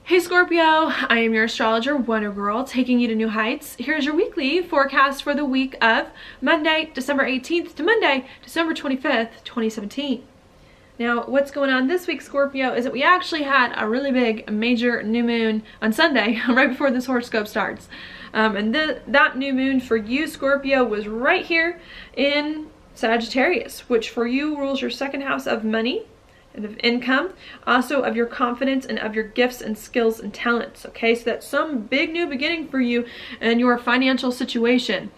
Hey Scorpio, I am your astrologer, Wonder Girl, taking you to new heights. Here's your weekly forecast for the week of Monday, December 18th to Monday, December 25th, 2017. Now, what's going on this week, Scorpio, is that we actually had a really big major new moon on Sunday, right before this horoscope starts. And that new moon for you, Scorpio, was right here in Sagittarius, which for you rules your second house of money and of income, also of your confidence and of your gifts and skills and talents. Okay, so that's some big new beginning for you and your financial situation,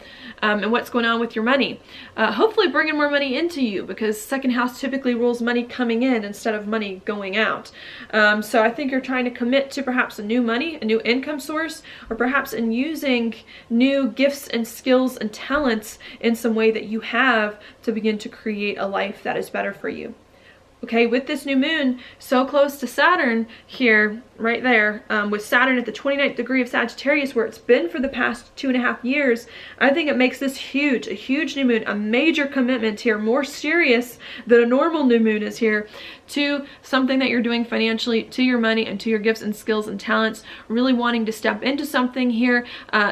and what's going on with your money. Hopefully bringing more money into you, because second house typically rules money coming in instead of money going out. So I think you're trying to commit to perhaps a new money, a new income source, or perhaps in using new gifts and skills and talents in some way that you have to begin to create a life that is better for you. Okay, with this new moon so close to Saturn here, right there, with Saturn at the 29th degree of Sagittarius, where it's been for the past 2.5 years, I think it makes this huge, a huge new moon, a major commitment here, more serious than a normal new moon is here, to something that you're doing financially, to your money, and to your gifts and skills and talents, really wanting to step into something here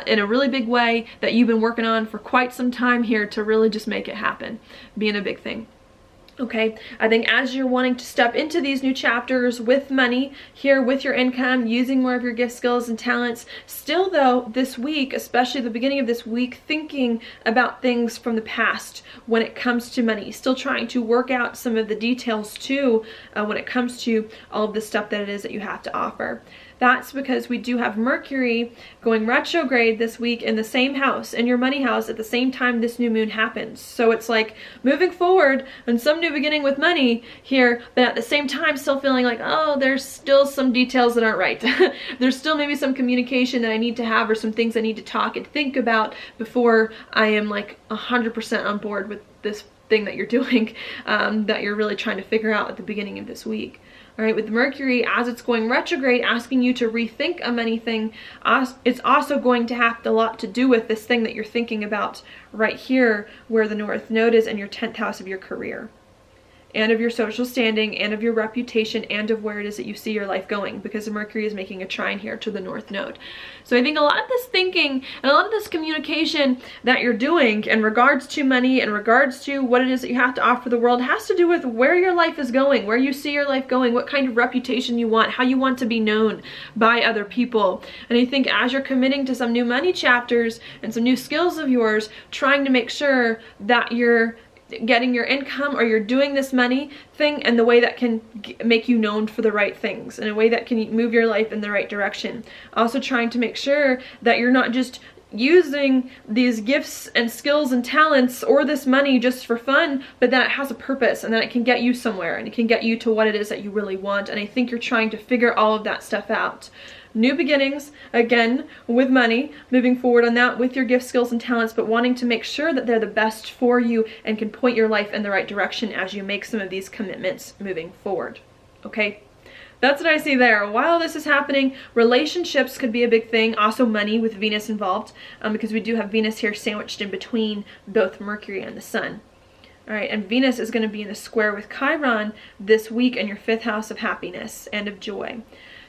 in a really big way that you've been working on for quite some time here to really just make it happen, being a big thing. Okay, I think as you're wanting to step into these new chapters with money here, with your income, using more of your gift, skills, and talents, still though, this week, especially the beginning of this week, thinking about things from the past when it comes to money, still trying to work out some of the details too when it comes to all of the stuff that it is that you have to offer. That's because we do have Mercury going retrograde this week in the same house, in your money house, at the same time this new moon happens. So it's like moving forward and some new beginning with money here, but at the same time still feeling like, oh, there's still some details that aren't right. There's still maybe some communication that I need to have, or some things I need to talk and think about before I am like 100% on board with this thing that you're doing, that you're really trying to figure out at the beginning of this week. All right, with Mercury, as it's going retrograde, asking you to rethink a money thing, it's also going to have a lot to do with this thing that you're thinking about right here, where the North Node is in your 10th house of your career, and of your social standing, and of your reputation, and of where it is that you see your life going, because Mercury is making a trine here to the North Node. So I think a lot of this thinking and a lot of this communication that you're doing in regards to money, in regards to what it is that you have to offer the world, has to do with where your life is going, where you see your life going, what kind of reputation you want, how you want to be known by other people. And I think as you're committing to some new money chapters and some new skills of yours, trying to make sure that you're getting your income, or you're doing this money thing in the way that can make you known for the right things, in a way that can move your life in the right direction. Also trying to make sure that you're not just using these gifts and skills and talents or this money just for fun, but that it has a purpose and that it can get you somewhere and it can get you to what it is that you really want. And I think you're trying to figure all of that stuff out. New beginnings, again, with money, moving forward on that with your gifts, skills, and talents, but wanting to make sure that they're the best for you and can point your life in the right direction as you make some of these commitments moving forward. Okay? That's what I see there. While this is happening, relationships could be a big thing. Also money with Venus involved, because we do have Venus here sandwiched in between both Mercury and the Sun. All right, and Venus is going to be in a square with Chiron this week in your 5th house of happiness and of joy.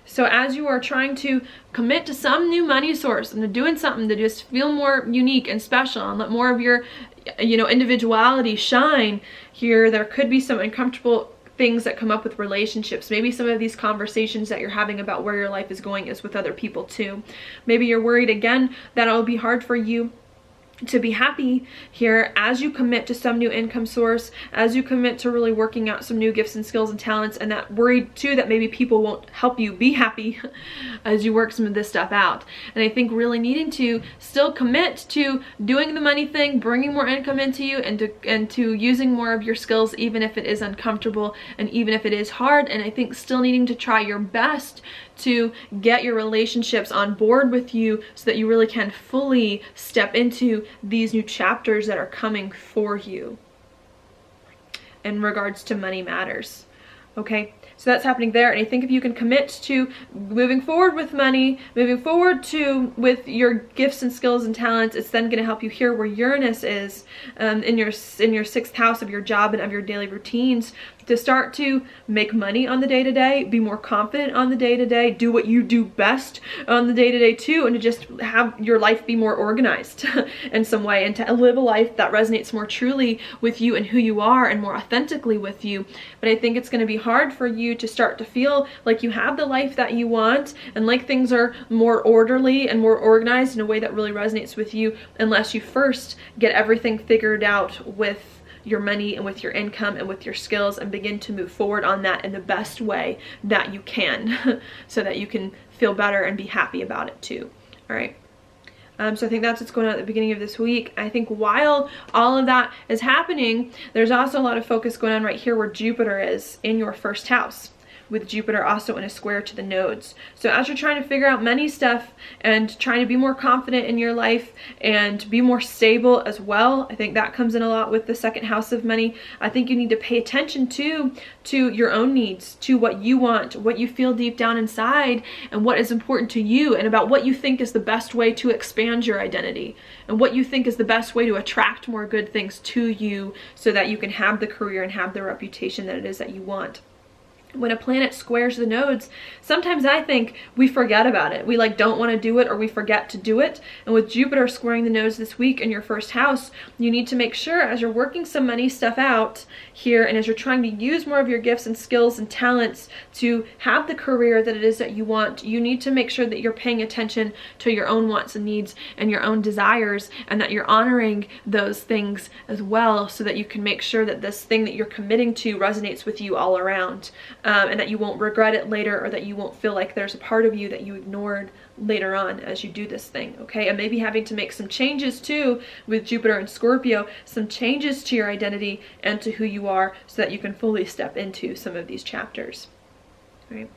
So as you are trying to commit to some new money source and to doing something to just feel more unique and special and let more of your, individuality shine here, there could be some uncomfortable things that come up with relationships. Maybe some of these conversations that you're having about where your life is going is with other people too. Maybe you're worried again that it'll be hard for you to be happy here as you commit to some new income source, as you commit to really working out some new gifts and skills and talents, and that worried too that maybe people won't help you be happy as you work some of this stuff out. And I think really needing to still commit to doing the money thing, bringing more income into you, and to using more of your skills, even if it is uncomfortable and even if it is hard. And I think still needing to try your best to get your relationships on board with you so that you really can fully step into these new chapters that are coming for you in regards to money matters. Okay, so that's happening there. And I think if you can commit to moving forward with money, moving forward with your gifts and skills and talents, it's then going to help you here where Uranus is in your 6th house of your job and of your daily routines, to start to make money on the day-to-day, be more confident on the day-to-day, do what you do best on the day-to-day too, and to just have your life be more organized in some way, and to live a life that resonates more truly with you and who you are and more authentically with you. But I think it's going to be hard for you to start to feel like you have the life that you want and like things are more orderly and more organized in a way that really resonates with you, unless you first get everything figured out with your money and with your income and with your skills, and begin to move forward on that in the best way that you can so that you can feel better and be happy about it too. All right. So I think that's what's going on at the beginning of this week. I think while all of that is happening, there's also a lot of focus going on right here where Jupiter is in your 1st house, with Jupiter also in a square to the nodes. So as you're trying to figure out money stuff and trying to be more confident in your life and be more stable as well, I think that comes in a lot with the 2nd house of money. I think you need to pay attention to your own needs, to what you want, what you feel deep down inside, and what is important to you, and about what you think is the best way to expand your identity, and what you think is the best way to attract more good things to you so that you can have the career and have the reputation that it is that you want. When a planet squares the nodes, sometimes I think we forget about it. We don't want to do it, or we forget to do it. And with Jupiter squaring the nodes this week in your 1st house, you need to make sure as you're working some money stuff out here, and as you're trying to use more of your gifts and skills and talents to have the career that it is that you want, you need to make sure that you're paying attention to your own wants and needs and your own desires, and that you're honoring those things as well, so that you can make sure that this thing that you're committing to resonates with you all around. And that you won't regret it later, or that you won't feel like there's a part of you that you ignored later on as you do this thing, okay? And maybe having to make some changes too with Jupiter and Scorpio, some changes to your identity and to who you are, so that you can fully step into some of these chapters, right?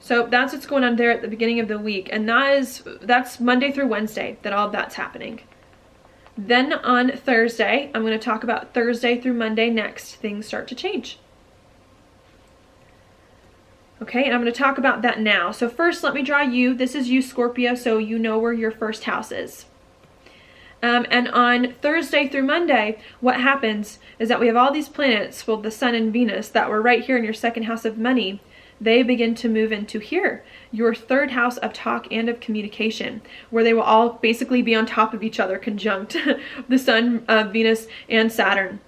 So that's what's going on there at the beginning of the week, and that's Monday through Wednesday that all of that's happening. Then on Thursday, I'm going to talk about Thursday through Monday next. Things start to change. Okay, and I'm going to talk about that now. So first, let me draw you. This is you, Scorpio, so you know where your 1st house is. And on Thursday through Monday, what happens is that we have all these planets, well, the Sun and Venus, that were right here in your 2nd house of money. They begin to move into here, your 3rd house of talk and of communication, where they will all basically be on top of each other, conjunct the Sun, Venus, and Saturn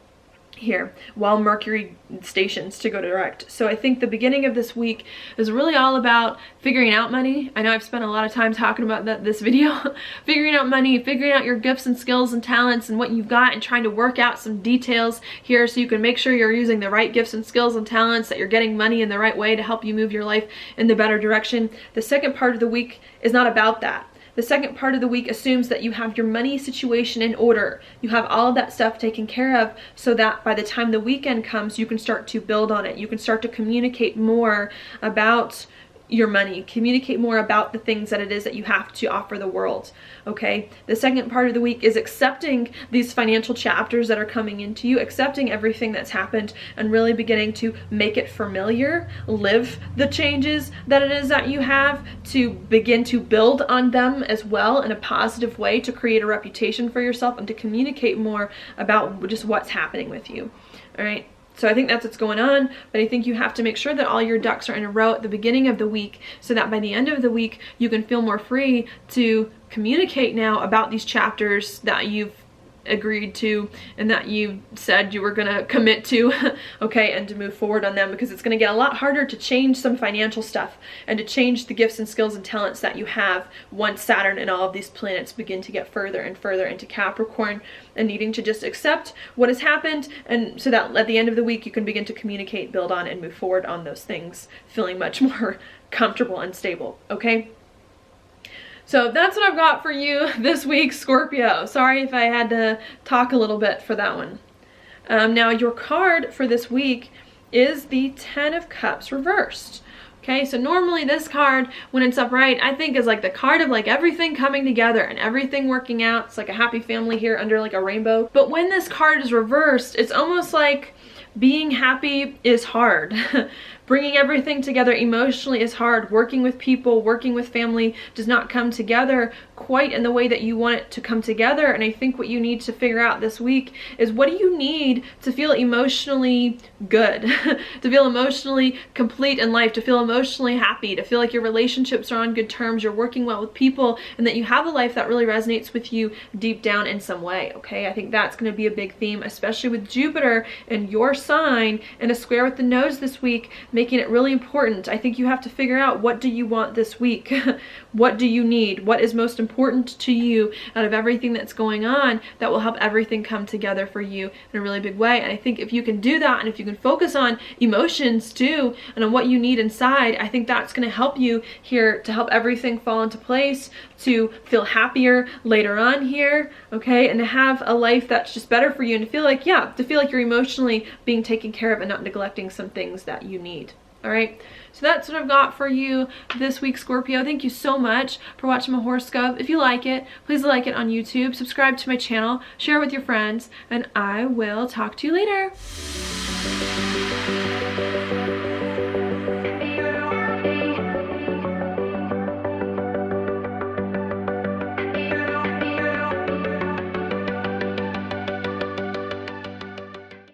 here, while Mercury stations to go direct. So I think the beginning of this week is really all about figuring out money. I know I've spent a lot of time talking about that this video. Figuring out money, figuring out your gifts and skills and talents and what you've got, and trying to work out some details here so you can make sure you're using the right gifts and skills and talents, that you're getting money in the right way to help you move your life in the better direction. The second part of the week is not about that. The second part of the week assumes that you have your money situation in order. You have all of that stuff taken care of, so that by the time the weekend comes, you can start to build on it. You can start to communicate more about your money, communicate more about the things that it is that you have to offer the world, okay? The second part of the week is accepting these financial chapters that are coming into you, accepting everything that's happened, and really beginning to make it familiar, live the changes that it is that you have, to begin to build on them as well in a positive way, to create a reputation for yourself and to communicate more about just what's happening with you, all right? So I think that's what's going on, but I think you have to make sure that all your ducks are in a row at the beginning of the week, so that by the end of the week, you can feel more free to communicate now about these chapters that you've agreed to and that you said you were going to commit to, okay, and to move forward on them, because it's going to get a lot harder to change some financial stuff and to change the gifts and skills and talents that you have once Saturn and all of these planets begin to get further and further into Capricorn, and needing to just accept what has happened, and so that at the end of the week you can begin to communicate, build on, and move forward on those things, feeling much more comfortable and stable, okay? So that's what I've got for you this week, Scorpio. Sorry if I had to talk a little bit for that one. Now your card for this week is the 10 of Cups reversed. Okay, so normally this card, when it's upright, I think is like the card of like everything coming together and everything working out. It's like a happy family here under like a rainbow. But when this card is reversed, it's almost like being happy is hard. Bringing everything together emotionally is hard. Working with people, working with family does not come together quite in the way that you want it to come together. And I think what you need to figure out this week is, what do you need to feel emotionally good, to feel emotionally complete in life, to feel emotionally happy, to feel like your relationships are on good terms, you're working well with people, and that you have a life that really resonates with you deep down in some way, okay? I think that's going to be a big theme, especially with Jupiter in your sign and a square with the nose this week, making it really important. I think you have to figure out, what do you want this week? What do you need? What is most important to you out of everything that's going on that will help everything come together for you in a really big way? And I think if you can do that, and if you can focus on emotions too, and on what you need inside, I think that's going to help you here to help everything fall into place, to feel happier later on here, okay? And to have a life that's just better for you, and to feel like, yeah, to feel like you're emotionally being taken care of and not neglecting some things that you need. All right, so that's what I've got for you this week, Scorpio. Thank you so much for watching my horoscope. If you like it, please like it on YouTube, subscribe to my channel, share it with your friends, and I will talk to you later.